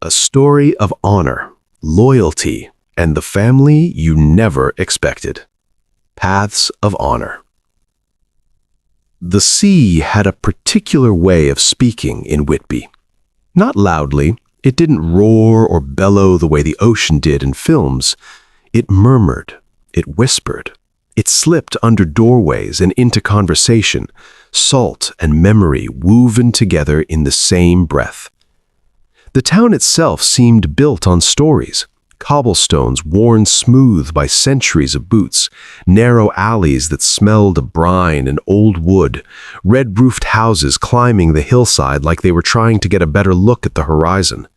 A story of honor, loyalty, and the family you never expected. Paths of Honor. The sea had a particular way of speaking in Whitby. Not loudly, it didn't roar or bellow the way the ocean did in films. It murmured, it whispered, it slipped under doorways and into conversation, salt and memory woven together in the same breath. The town itself seemed built on stories, cobblestones worn smooth by centuries of boots, narrow alleys that smelled of brine and old wood, red-roofed houses climbing the hillside like they were trying to get a better look at the horizon.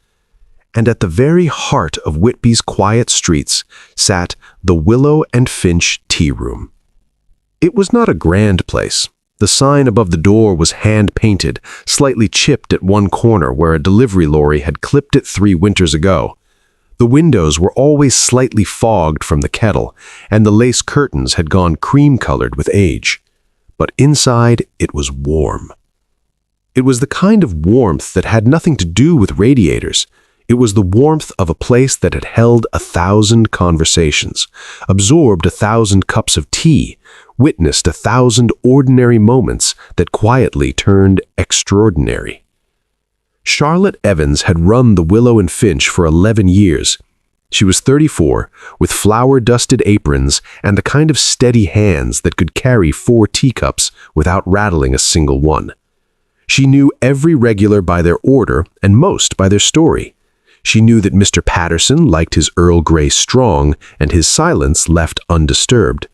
And at the very heart of Whitby's quiet streets sat the Willow and Finch Tea Room. It was not a grand place. The sign above the door was hand-painted, slightly chipped at one corner where a delivery lorry had clipped it 3 winters ago. The windows were always slightly fogged from the kettle, and the lace curtains had gone cream-colored with age. But inside, it was warm. It was the kind of warmth that had nothing to do with radiators. It was the warmth of a place that had held 1,000 conversations, absorbed 1,000 cups of tea, witnessed 1,000 ordinary moments that quietly turned extraordinary. Charlotte Evans had run the Willow and Finch for 11 years. She was 34, with flour-dusted aprons and the kind of steady hands that could carry 4 teacups without rattling a single one. She knew every regular by their order and most by their story. She knew that Mr. Patterson liked his Earl Grey strong and his silence left undisturbed.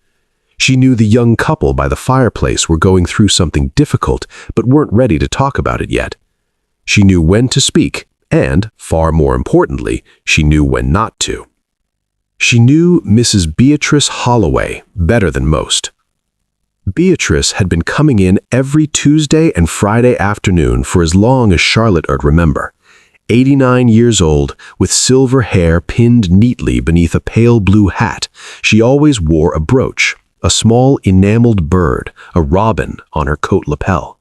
She knew the young couple by the fireplace were going through something difficult but weren't ready to talk about it yet. She knew when to speak, and, far more importantly, she knew when not to. She knew Mrs. Beatrice Holloway better than most. Beatrice had been coming in every Tuesday and Friday afternoon for as long as Charlotte could remember. 89 years old, with silver hair pinned neatly beneath a pale blue hat, she always wore a brooch, a small enameled bird, a robin, on her coat lapel.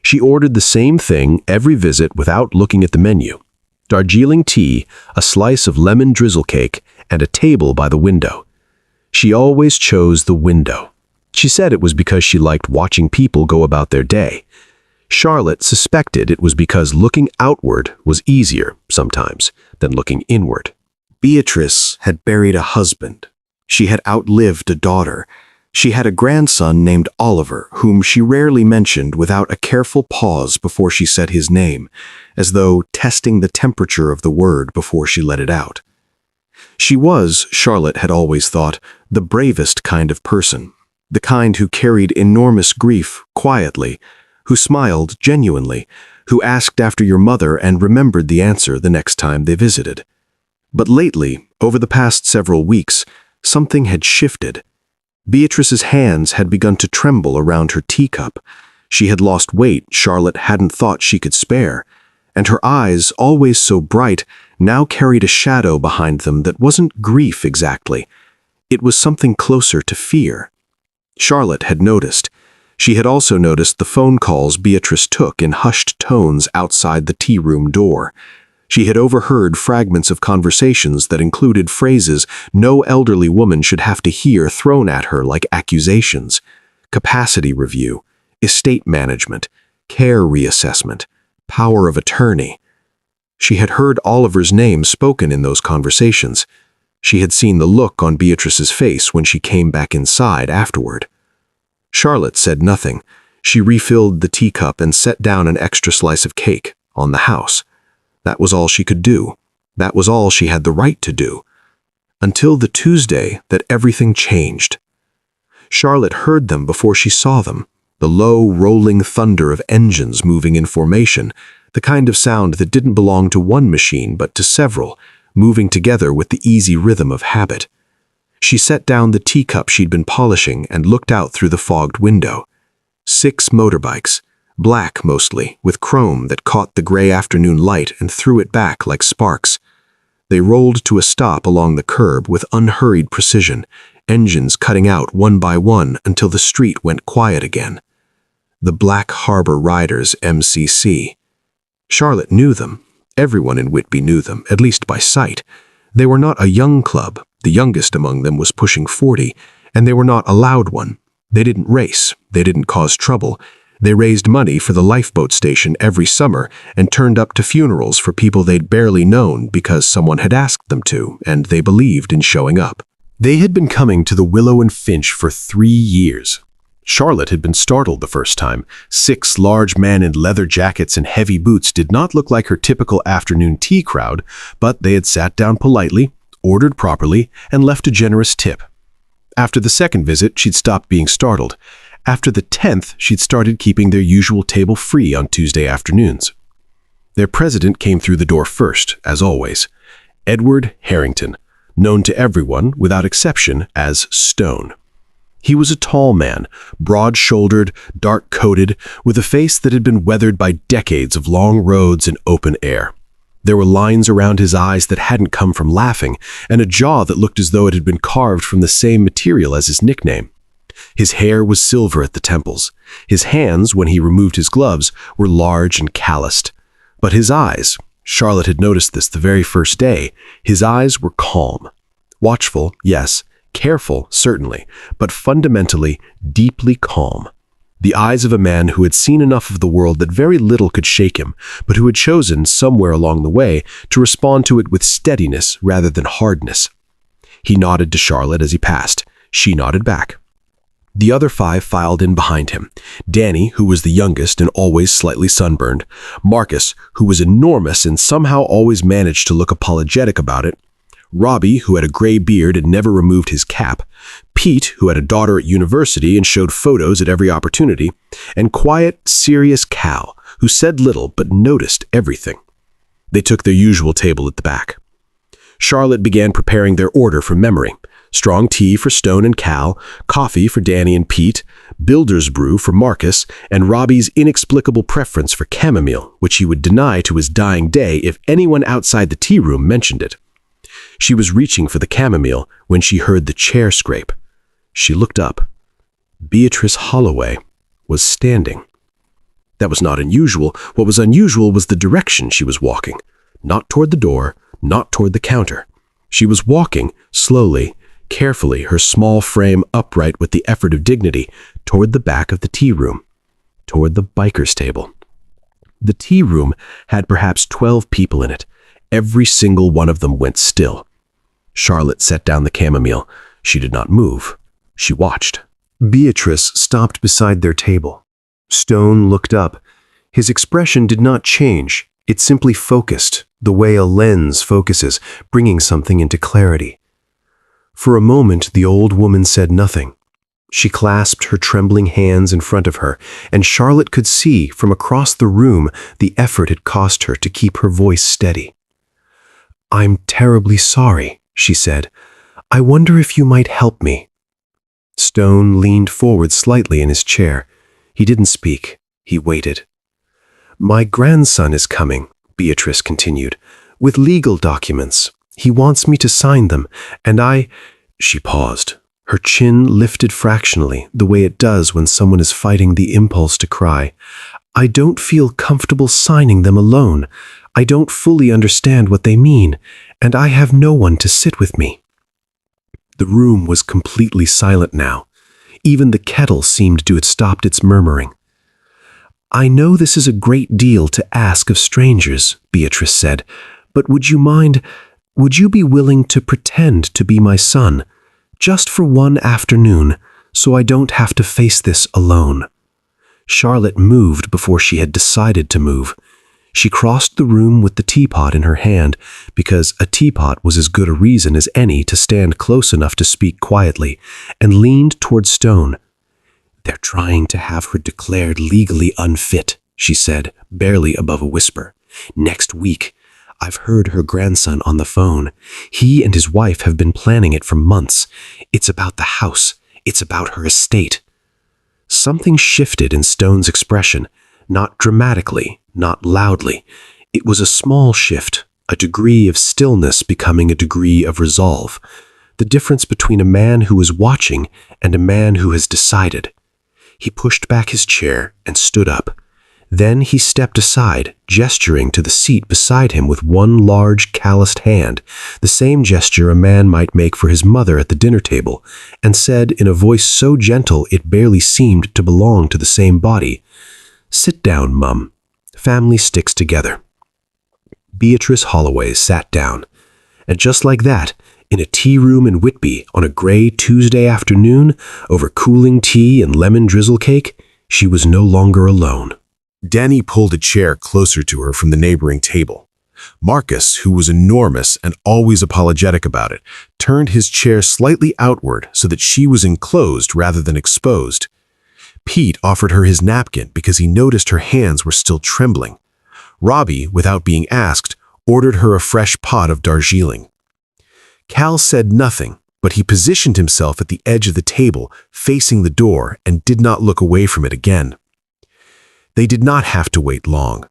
She ordered the same thing every visit without looking at the menu: Darjeeling tea, a slice of lemon drizzle cake, and a table by the window. She always chose the window. She said it was because she liked watching people go about their day. Charlotte suspected it was because looking outward was easier, sometimes, than looking inward. Beatrice had buried a husband. She had outlived a daughter. She had a grandson named Oliver, whom she rarely mentioned without a careful pause before she said his name, as though testing the temperature of the word before she let it out. She was, Charlotte had always thought, the bravest kind of person, the kind who carried enormous grief quietly, who smiled genuinely, who asked after your mother and remembered the answer the next time they visited. But lately, over the past several weeks, something had shifted. Beatrice's hands had begun to tremble around her teacup. She had lost weight Charlotte hadn't thought she could spare, and her eyes, always so bright, now carried a shadow behind them that wasn't grief exactly. It was something closer to fear. Charlotte had noticed. She had also noticed the phone calls Beatrice took in hushed tones outside the tea room door. She had overheard fragments of conversations that included phrases no elderly woman should have to hear thrown at her like accusations: capacity review, estate management, care reassessment, power of attorney. She had heard Oliver's name spoken in those conversations. She had seen the look on Beatrice's face when she came back inside afterward. Charlotte said nothing. She refilled the teacup and set down an extra slice of cake on the house. That was all she could do. That was all she had the right to do. Until the Tuesday that everything changed. Charlotte heard them before she saw them, the low, rolling thunder of engines moving in formation, the kind of sound that didn't belong to one machine but to several, moving together with the easy rhythm of habit. She set down the teacup she'd been polishing and looked out through the fogged window. 6 motorbikes, black mostly, with chrome that caught the gray afternoon light and threw it back like sparks. They rolled to a stop along the curb with unhurried precision, engines cutting out one by one until the street went quiet again. The Black Harbor Riders, MCC. Charlotte knew them. Everyone in Whitby knew them, at least by sight. They were not a young club. The youngest among them was pushing 40, and they were not a loud one. They didn't race. They didn't cause trouble. They raised money for the lifeboat station every summer and turned up to funerals for people they'd barely known because someone had asked them to, and they believed in showing up. They had been coming to the Willow and Finch for 3 years. Charlotte had been startled the first time. 6 large men in leather jackets and heavy boots did not look like her typical afternoon tea crowd, but they had sat down politely, ordered properly, and left a generous tip. After the second visit, she'd stopped being startled. After the 10th, she'd started keeping their usual table free on Tuesday afternoons. Their president came through the door first, as always. Edward Harrington, known to everyone, without exception, as Stone. He was a tall man, broad-shouldered, dark-coated, with a face that had been weathered by decades of long roads and open air. There were lines around his eyes that hadn't come from laughing, and a jaw that looked as though it had been carved from the same material as his nickname. His hair was silver at the temples. His hands, when he removed his gloves, were large and calloused. But his eyes, Charlotte had noticed this the very first day, his eyes were calm. Watchful, yes. Careful, certainly, but fundamentally, deeply calm. The eyes of a man who had seen enough of the world that very little could shake him, but who had chosen, somewhere along the way, to respond to it with steadiness rather than hardness. He nodded to Charlotte as he passed. She nodded back. The other 5 filed in behind him. Danny, who was the youngest and always slightly sunburned. Marcus, who was enormous and somehow always managed to look apologetic about it. Robbie, who had a gray beard and never removed his cap, Pete, who had a daughter at university and showed photos at every opportunity, and quiet, serious Cal, who said little but noticed everything. They took their usual table at the back. Charlotte began preparing their order from memory. Strong tea for Stone and Cal, coffee for Danny and Pete, builder's brew for Marcus, and Robbie's inexplicable preference for chamomile, which he would deny to his dying day if anyone outside the tea room mentioned it. She was reaching for the chamomile when she heard the chair scrape. She looked up. Beatrice Holloway was standing. That was not unusual. What was unusual was the direction she was walking. Not toward the door, not toward the counter. She was walking, slowly, carefully, her small frame upright with the effort of dignity, toward the back of the tea room, toward the biker's table. The tea room had perhaps 12 people in it. Every single one of them went still. Charlotte set down the chamomile. She did not move. She watched. Beatrice stopped beside their table. Stone looked up. His expression did not change. It simply focused, the way a lens focuses, bringing something into clarity. For a moment, the old woman said nothing. She clasped her trembling hands in front of her, and Charlotte could see from across the room the effort it cost her to keep her voice steady. "I'm terribly sorry," she said. "I wonder if you might help me." Stone leaned forward slightly in his chair. He didn't speak. He waited. "My grandson is coming," Beatrice continued, "with legal documents. He wants me to sign them, and I—" She paused. Her chin lifted fractionally, the way it does when someone is fighting the impulse to cry. "I don't feel comfortable signing them alone. I don't fully understand what they mean, and I have no one to sit with me." The room was completely silent now. Even the kettle seemed to have stopped its murmuring. "I know this is a great deal to ask of strangers," Beatrice said, "but would you be willing to pretend to be my son, just for one afternoon, so I don't have to face this alone?" Charlotte moved before she had decided to move. She crossed the room with the teapot in her hand, because a teapot was as good a reason as any to stand close enough to speak quietly, and leaned toward Stone. "They're trying to have her declared legally unfit," she said, barely above a whisper. "Next week. I've heard her grandson on the phone. He and his wife have been planning it for months. It's about the house. It's about her estate." Something shifted in Stone's expression, not dramatically, not loudly. It was a small shift, a degree of stillness becoming a degree of resolve. The difference between a man who is watching and a man who has decided. He pushed back his chair and stood up. Then he stepped aside, gesturing to the seat beside him with one large, calloused hand, the same gesture a man might make for his mother at the dinner table, and said in a voice so gentle it barely seemed to belong to the same body, "Sit down, Mum. Family sticks together." Beatrice Holloway sat down, and just like that, in a tea room in Whitby on a gray Tuesday afternoon, over cooling tea and lemon drizzle cake, she was no longer alone. Danny pulled a chair closer to her from the neighboring table. Marcus, who was enormous and always apologetic about it, turned his chair slightly outward so that she was enclosed rather than exposed. Pete offered her his napkin because he noticed her hands were still trembling. Robbie, without being asked, ordered her a fresh pot of Darjeeling. Cal said nothing, but he positioned himself at the edge of the table, facing the door, and did not look away from it again. They did not have to wait long.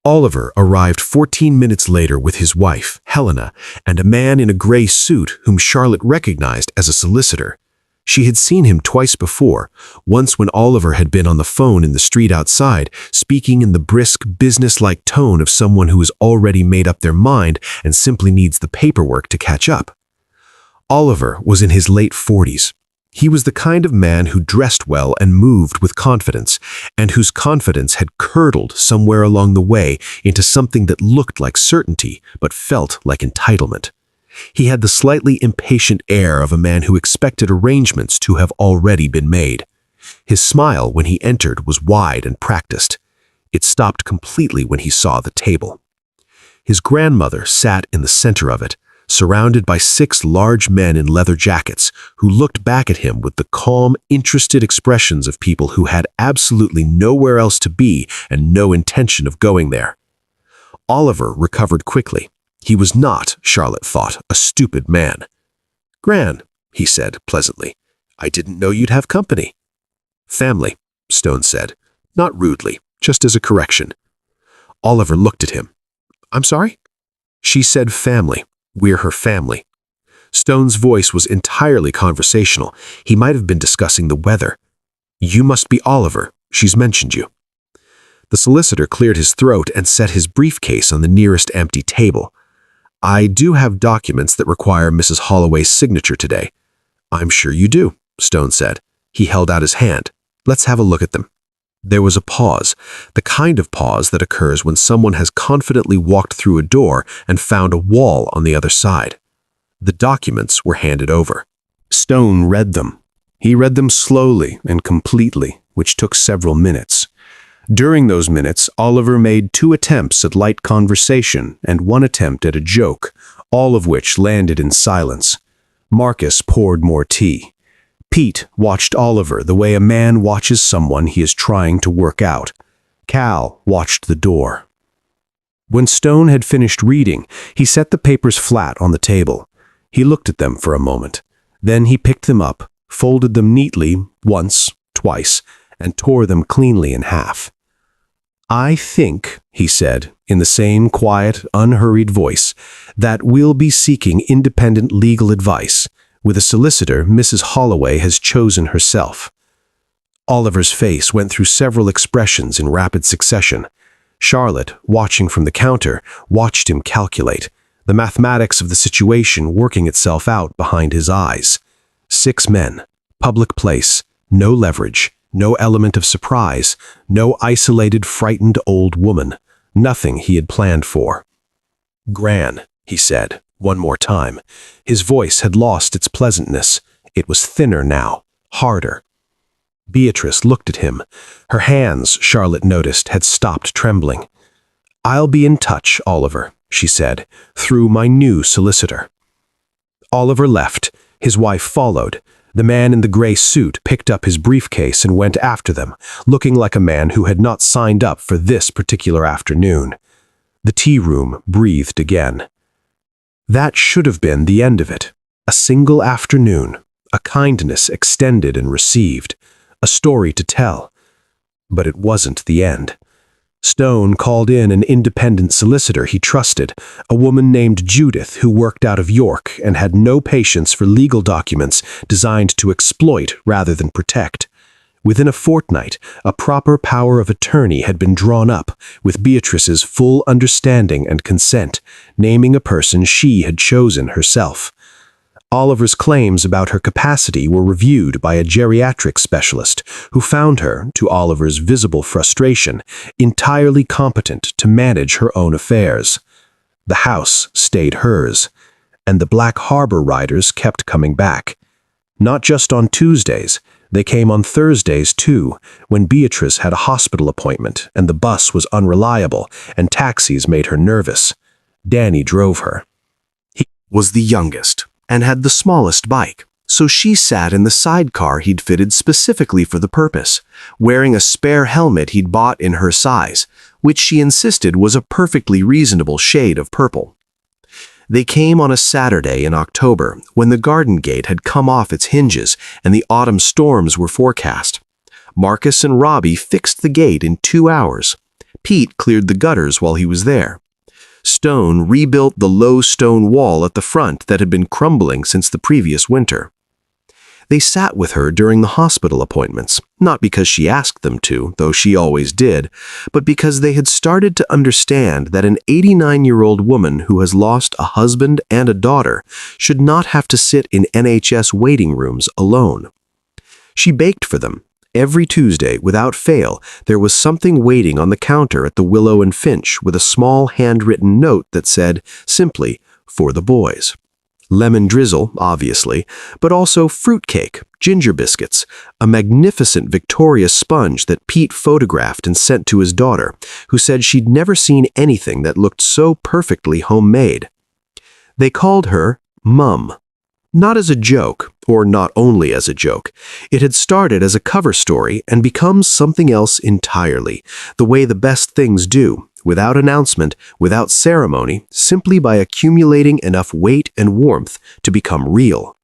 Oliver arrived 14 minutes later with his wife, Helena, and a man in a gray suit whom Charlotte recognized as a solicitor. She had seen him twice before, once when Oliver had been on the phone in the street outside, speaking in the brisk, business-like tone of someone who has already made up their mind and simply needs the paperwork to catch up. Oliver was in his late 40s. He was the kind of man who dressed well and moved with confidence, and whose confidence had curdled somewhere along the way into something that looked like certainty but felt like entitlement. He had the slightly impatient air of a man who expected arrangements to have already been made. His smile when he entered was wide and practiced. It stopped completely when he saw the table. His grandmother sat in the center of it, surrounded by 6 large men in leather jackets who looked back at him with the calm, interested expressions of people who had absolutely nowhere else to be and no intention of going there. Oliver recovered quickly. He was not, Charlotte thought, a stupid man. "Gran," he said pleasantly, "I didn't know you'd have company." "Family," Stone said, not rudely, just as a correction. Oliver looked at him. "I'm sorry?" "She said family. We're her family." Stone's voice was entirely conversational. He might have been discussing the weather. "You must be Oliver. She's mentioned you." The solicitor cleared his throat and set his briefcase on the nearest empty table. "I do have documents that require Mrs. Holloway's signature today." "I'm sure you do," Stone said. He held out his hand. "Let's have a look at them." There was a pause, the kind of pause that occurs when someone has confidently walked through a door and found a wall on the other side. The documents were handed over. Stone read them. He read them slowly and completely, which took several minutes. During those minutes, Oliver made 2 attempts at light conversation and 1 attempt at a joke, all of which landed in silence. Marcus poured more tea. Pete watched Oliver the way a man watches someone he is trying to work out. Cal watched the door. When Stone had finished reading, he set the papers flat on the table. He looked at them for a moment. Then he picked them up, folded them neatly, once, twice, and tore them cleanly in half. "I think," he said, in the same quiet, unhurried voice, "that we'll be seeking independent legal advice. With a solicitor, Mrs. Holloway has chosen herself." Oliver's face went through several expressions in rapid succession. Charlotte, watching from the counter, watched him calculate, the mathematics of the situation working itself out behind his eyes. 6 men, public place, no leverage, no element of surprise, no isolated, frightened old woman, nothing he had planned for. "Gran," he said, one more time. His voice had lost its pleasantness. It was thinner now, harder. Beatrice looked at him. Her hands, Charlotte noticed, had stopped trembling. "I'll be in touch, Oliver," she said, "through my new solicitor." Oliver left. His wife followed. The man in the gray suit picked up his briefcase and went after them, looking like a man who had not signed up for this particular afternoon. The tea room breathed again. That should have been the end of it. A single afternoon, a kindness extended and received, a story to tell. But it wasn't the end. Stone called in an independent solicitor he trusted, a woman named Judith who worked out of York and had no patience for legal documents designed to exploit rather than protect. Within a fortnight, a proper power of attorney had been drawn up, with Beatrice's full understanding and consent, naming a person she had chosen herself. Oliver's claims about her capacity were reviewed by a geriatric specialist who found her, to Oliver's visible frustration, entirely competent to manage her own affairs. The house stayed hers, and the Black Harbor riders kept coming back. Not just on Tuesdays, they came on Thursdays too, when Beatrice had a hospital appointment and the bus was unreliable and taxis made her nervous. Danny drove her. He was the youngest and had the smallest bike, so she sat in the sidecar he'd fitted specifically for the purpose, wearing a spare helmet he'd bought in her size, which she insisted was a perfectly reasonable shade of purple. They came on a Saturday in October when the garden gate had come off its hinges and the autumn storms were forecast. Marcus and Robbie fixed the gate in 2 hours. Pete cleared the gutters while he was there. Stone rebuilt the low stone wall at the front that had been crumbling since the previous winter. They sat with her during the hospital appointments, not because she asked them to, though she always did, but because they had started to understand that an 89-year-old woman who has lost a husband and a daughter should not have to sit in NHS waiting rooms alone. She baked for them. Every Tuesday, without fail, there was something waiting on the counter at the Willow and Finch with a small handwritten note that said, simply, "For the boys." Lemon drizzle, obviously, but also fruitcake, ginger biscuits, a magnificent Victoria sponge that Pete photographed and sent to his daughter, who said she'd never seen anything that looked so perfectly homemade. They called her Mum. Not as a joke, or not only as a joke. It had started as a cover story and become something else entirely, the way the best things do, without announcement, without ceremony, simply by accumulating enough weight and warmth to become real.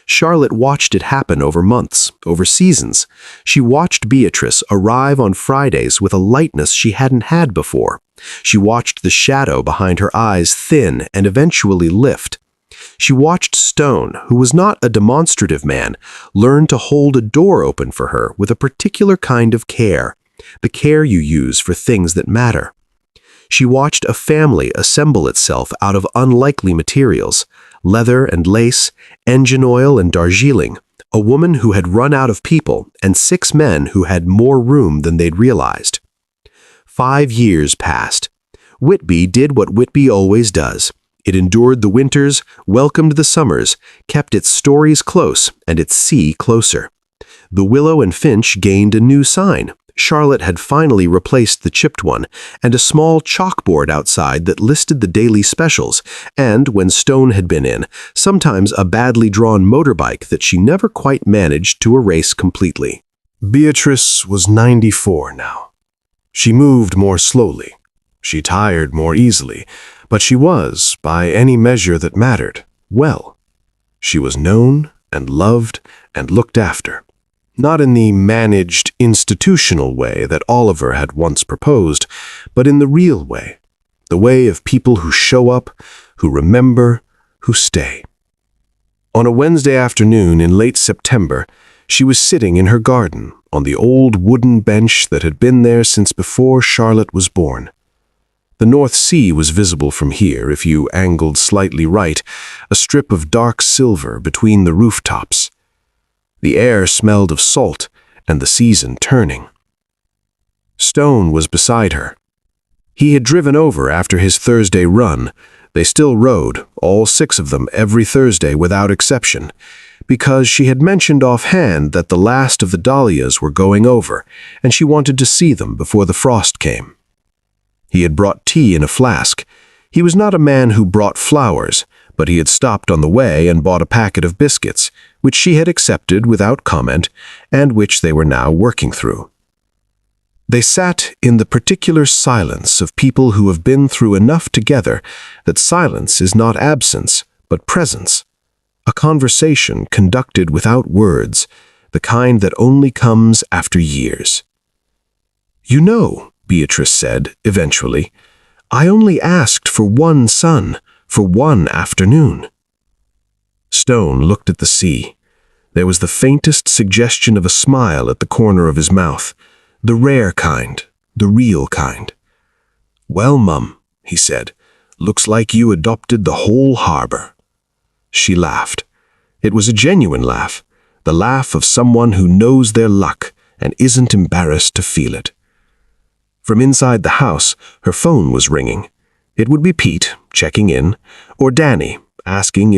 Charlotte watched it happen over months, over seasons. She watched Beatrice arrive on Fridays with a lightness she hadn't had before. She watched the shadow behind her eyes thin and eventually lift. She watched Stone, who was not a demonstrative man, learn to hold a door open for her with a particular kind of care, the care you use for things that matter. She watched a family assemble itself out of unlikely materials, leather and lace, engine oil and Darjeeling, a woman who had run out of people, and 6 men who had more room than they'd realized. 5 years passed. Whitby did what Whitby always does. It endured the winters, welcomed the summers, kept its stories close and its sea closer. The Willow and Finch gained a new sign. Charlotte had finally replaced the chipped one, and a small chalkboard outside that listed the daily specials, and, when Stone had been in, sometimes a badly drawn motorbike that she never quite managed to erase completely. Beatrice was 94 now. She moved more slowly. She tired more easily, but she was, by any measure that mattered, well. She was known and loved and looked after. Not in the managed, institutional way that Oliver had once proposed, but in the real way, the way of people who show up, who remember, who stay. On a Wednesday afternoon in late September, she was sitting in her garden on the old wooden bench that had been there since before Charlotte was born. The North Sea was visible from here if you angled slightly right, a strip of dark silver between the rooftops. The air smelled of salt and the season turning. Stone was beside her. He had driven over after his Thursday run. They still rode, all 6 of them, every Thursday without exception, because she had mentioned offhand that the last of the dahlias were going over, and she wanted to see them before the frost came. He had brought tea in a flask. He was not a man who brought flowers, but he had stopped on the way and bought a packet of biscuits, which she had accepted without comment, and which they were now working through. They sat in the particular silence of people who have been through enough together that silence is not absence, but presence. A conversation conducted without words, the kind that only comes after years. "You know," Beatrice said, eventually, "I only asked for one son, for one afternoon." Stone looked at the sea. There was the faintest suggestion of a smile at the corner of his mouth, the rare kind, the real kind. "Well, Mum," he said, "looks like you adopted the whole harbor." She laughed. It was a genuine laugh, the laugh of someone who knows their luck and isn't embarrassed to feel it. From inside the house, her phone was ringing. It would be Pete, checking in, or Danny, asking if